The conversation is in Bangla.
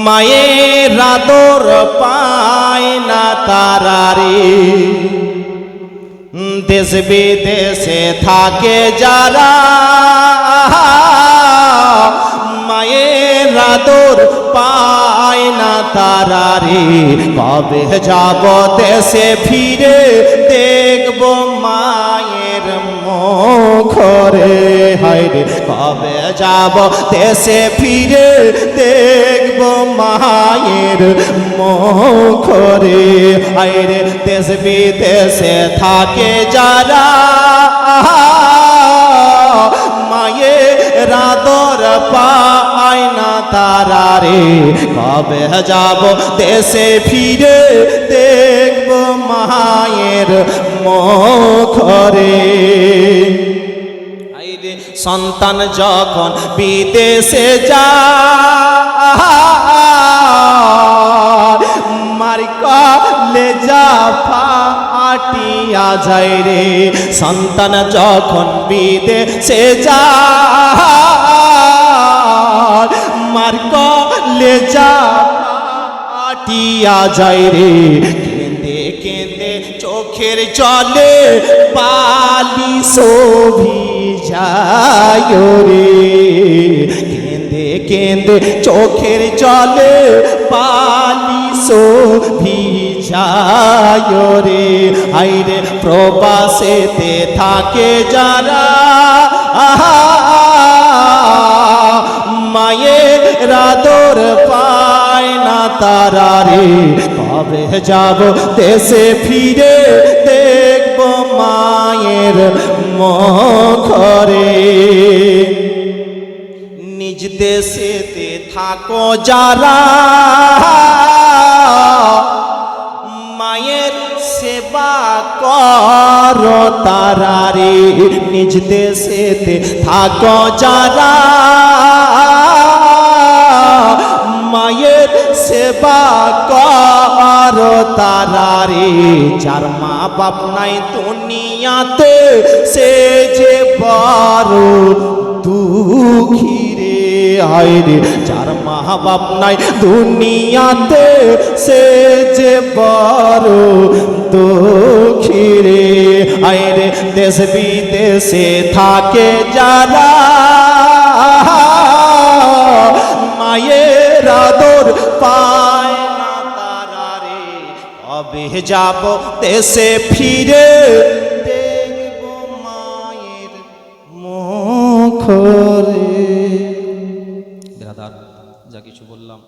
মায়ের আদর পায় না তারারে, দেশ বিদেশে থাকে যারা মায়ের আদর পায় না তারারে। কবে যাব দেশে ফিরে দেখব মায়ের মুখরে, হায়রে কবে যাব দেশে ফিরে দেখব মায়ের মুখরে। হায়রে দেশ বিদেশে থাকে যারা মায়ের আদর পায় না তারারে। কবে যাব দেশে ফিরে দেখব মায়ের মুখরে। সন্তান যখন বিদেশে যায় মার কলেজা ফাটিয়া যায় রে। সন্তান যখন বিদেশে যায় মার কলেজা ফাটিয়া যায় রে। কেঁদে কেঁদে চোখের জলে পালি শোভি যায় রে। কেঁদে কেঁদে চোখের জলে পালি শোভি যায় রে। হায়রে প্রবাসেতে থাকে যারা মায়ের আদর পায় না তারারে। কবে যাব দেশে ফিরে দেখব মায়ের মুখরে। নিজ দেশেতে থাকো যারা মায়ের সেবা করো তারারে। নিজ দেশেতে থাকো যারা মায়ের সেবা করো তারারে। যার মা বাপ নাই দুনিয়াতে সে যে বড় দুঃখী রে। হায়রে যার মা বাপ নাই দুনিয়াতে সে যে বড় দুঃখী রে। হায়রে দেশ বিদেশে থাকে যারা মায়ের আদর পায় না তারারে। কবে যাব দেশে ফিরে দেখব মায়ের মুখরে। ব্রাদার যা কিছু বললাম